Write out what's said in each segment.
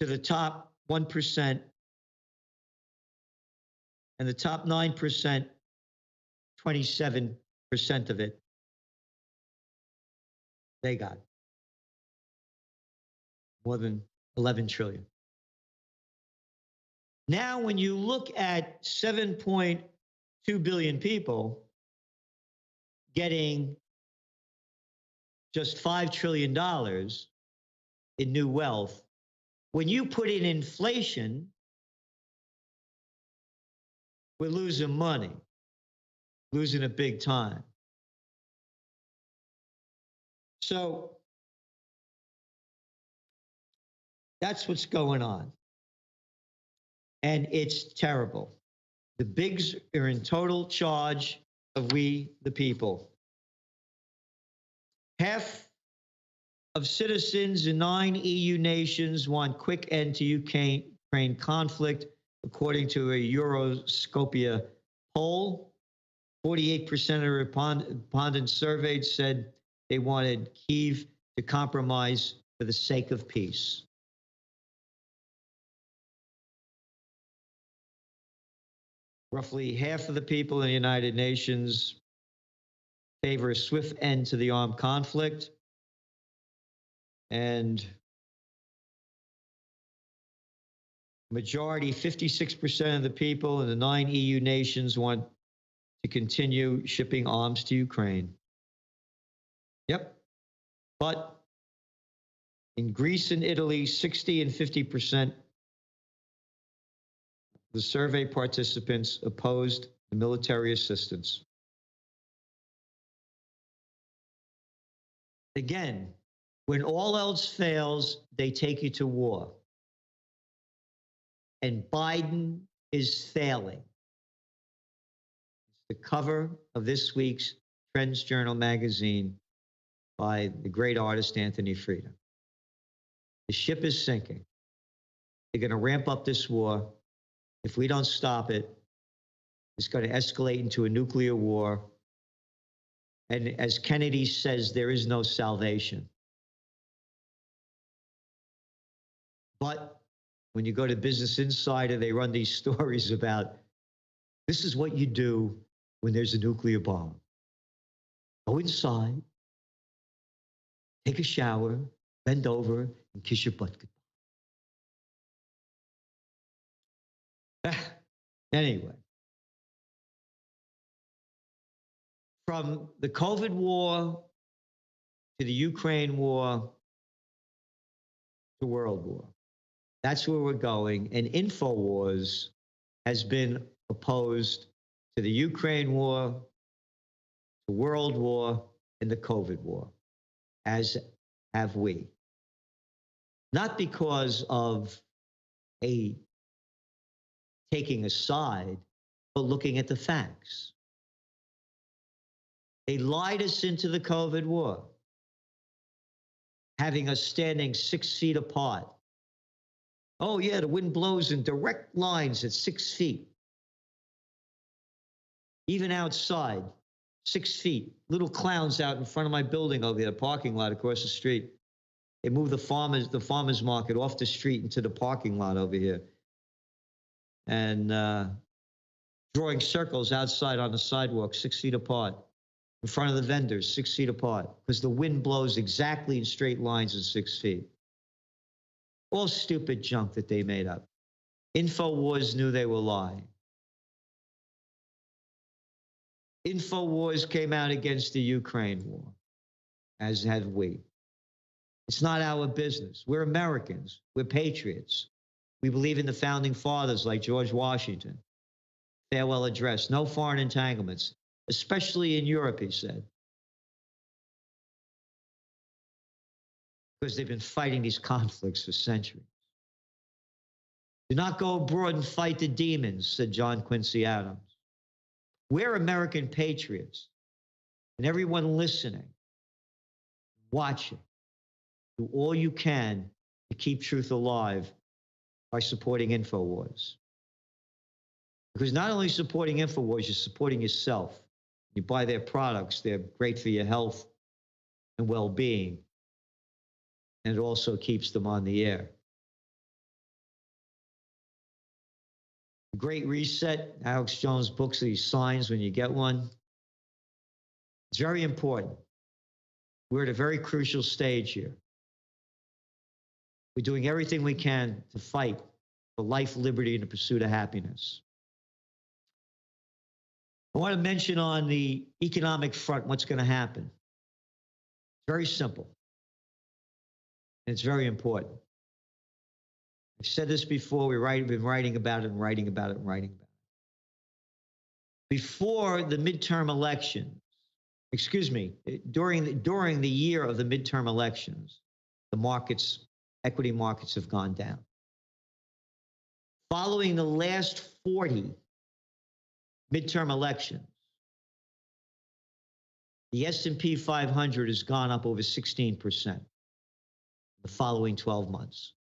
to the top 1%, and the top 9%, 27% of it, they got more than 11 trillion. Now, when you look at 7.2 billion people getting just $5 trillion in new wealth, when you put in inflation, we're losing money, losing it big time. So that's what's going on. And it's terrible. The bigs are in total charge of we, the people. Half of citizens in 9 EU nations want quick end to Ukraine conflict, according to a Euroscopia poll. 48% of respondents surveyed said they wanted Kyiv to compromise for the sake of peace. Roughly half of the people in the United Nations favor a swift end to the armed conflict. And majority, 56% of the people in the 9 EU nations want to continue shipping arms to Ukraine. Yep. But in Greece and Italy, 60 and 50%, the survey participants opposed the military assistance. Again, when all else fails, they take you to war. And Biden is failing. It's the cover of this week's Trends Journal magazine by the great artist Anthony Freda. The ship is sinking. They're going to ramp up this war. If we don't stop it, it's going to escalate into a nuclear war. And as Kennedy says, there is no salvation. But when you go to Business Insider, they run these stories about this is what you do when there's a nuclear bomb. Go inside, take a shower, bend over, and kiss your butt goodbye. Anyway, from the COVID war to the Ukraine war to World War, that's where we're going. And InfoWars has been opposed to the Ukraine war, the World War, and the COVID war, as have we. Not because of taking a side, but looking at the facts. They lied us into the COVID war, having us standing 6 feet apart. Oh yeah, the wind blows in direct lines at 6 feet. Even outside, 6 feet. Little clowns out in front of my building over here, the parking lot across the street. They moved the farmers market off the street into the parking lot over here. And drawing circles outside on the sidewalk, 6 feet apart. In front of the vendors, 6 feet apart. Because the wind blows exactly in straight lines at 6 feet. All stupid junk that they made up. InfoWars knew they were lying. InfoWars came out against the Ukraine war, as have we. It's not our business. We're Americans. We're patriots. We believe in the founding fathers like George Washington. Farewell address. No foreign entanglements, especially in Europe, he said. Because they've been fighting these conflicts for centuries. Do not go abroad and fight the demons, said John Quincy Adams. We're American patriots. And everyone listening, watching, do all you can to keep truth alive by supporting InfoWars. Because not only supporting InfoWars, you're supporting yourself. You buy their products, they're great for your health and well-being. And it also keeps them on the air. Great Reset, Alex Jones books that he signs when you get one. It's very important. We're at a very crucial stage here. We're doing everything we can to fight for life, liberty, and the pursuit of happiness. I want to mention on the economic front what's going to happen. Very simple. And it's very important. I've said this before. We've been writing about it and writing about it and writing about it. Before the midterm elections, during the year of the midterm elections, the markets, equity markets have gone down. Following the last 40 midterm elections, the S&P 500 has gone up over 16% the following 12 months.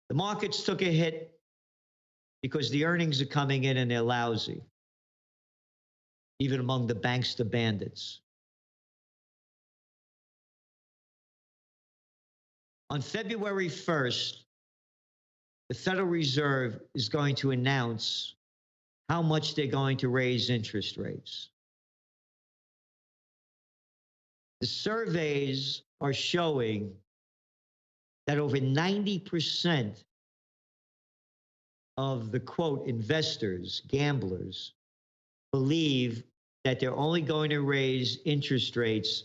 The markets took a hit because the earnings are coming in and they're lousy, even among the banks, the bandits. On February 1st, the Federal Reserve is going to announce how much they're going to raise interest rates. The surveys are showing that over 90% of the, quote, investors, gamblers, believe that they're only going to raise interest rates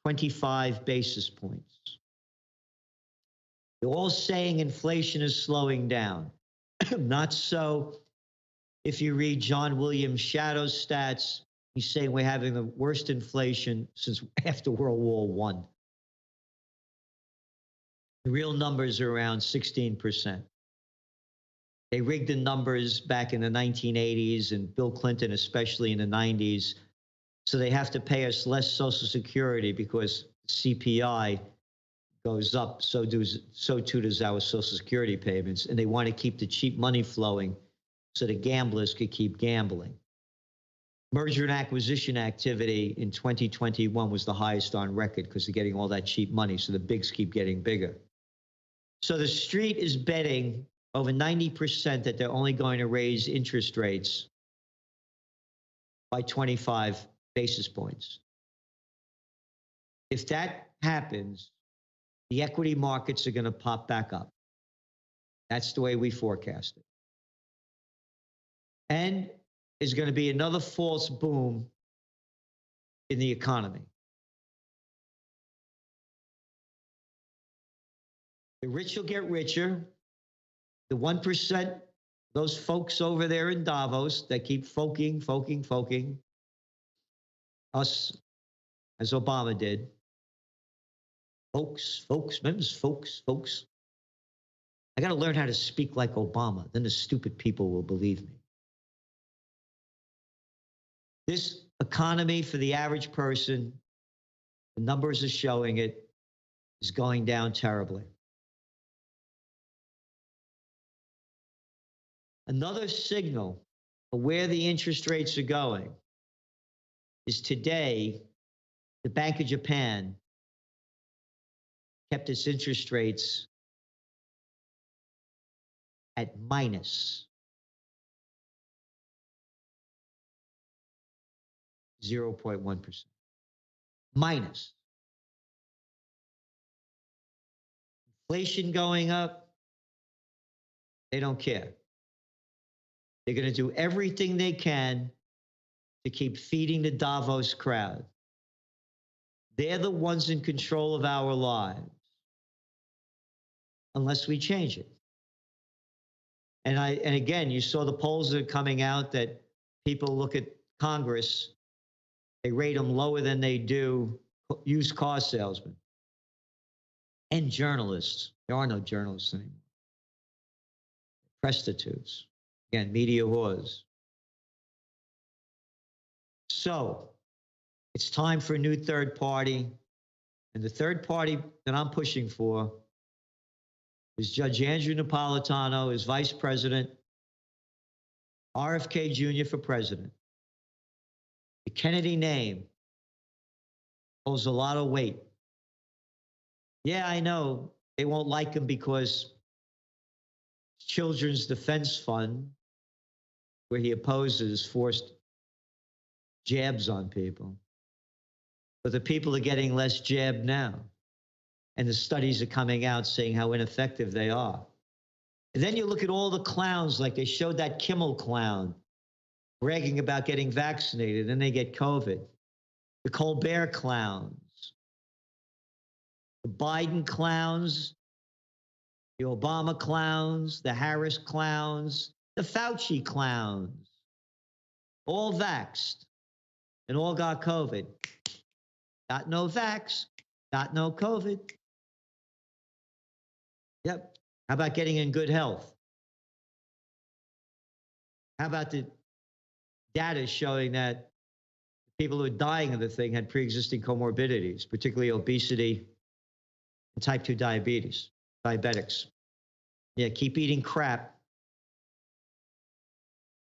25 basis points. They're all saying inflation is slowing down. Not so. If you read John Williams' shadow stats, he's saying we're having the worst inflation since after World War I. The real numbers are around 16%. They rigged the numbers back in the 1980s and Bill Clinton, especially in the 90s. So they have to pay us less Social Security because CPI goes up, so too does our Social Security payments. And they want to keep the cheap money flowing so the gamblers could keep gambling. Merger and acquisition activity in 2021 was the highest on record because they're getting all that cheap money, so the bigs keep getting bigger. So the street is betting over 90% that they're only going to raise interest rates by 25 basis points. If that happens, the equity markets are going to pop back up. That's the way we forecast it. And there's going to be another false boom in the economy. The rich will get richer. The 1%, those folks over there in Davos that keep foking, us, as Obama did. Folks. I got to learn how to speak like Obama. Then the stupid people will believe me. This economy for the average person, the numbers are showing it, is going down terribly. Another signal of where the interest rates are going is today, the Bank of Japan kept its interest rates at minus 0.1%. Minus. Inflation going up, they don't care. They're going to do everything they can to keep feeding the Davos crowd. They're the ones in control of our lives, unless we change it. And again, you saw the polls that are coming out that people look at Congress, they rate them lower than they do used car salesmen and journalists. There are no journalists anymore. Prostitutes. Again, media whores. So it's time for a new third party. And the third party that I'm pushing for is Judge Andrew Napolitano as vice president, RFK Jr. for president. The Kennedy name holds a lot of weight. Yeah, I know they won't like him because it's Children's Defense Fund, where he opposes forced jabs on people. But the people are getting less jabbed now. And the studies are coming out saying how ineffective they are. And then you look at all the clowns, like they showed that Kimmel clown bragging about getting vaccinated, and they get COVID. The Colbert clowns, the Biden clowns, the Obama clowns, the Harris clowns, the Fauci clowns, all vaxxed and all got COVID. Got no vax, got no COVID. Yep. How about getting in good health? How about the data showing that people who are dying of the thing had pre-existing comorbidities, particularly obesity and type 2 diabetes, diabetics? Yeah, keep eating crap.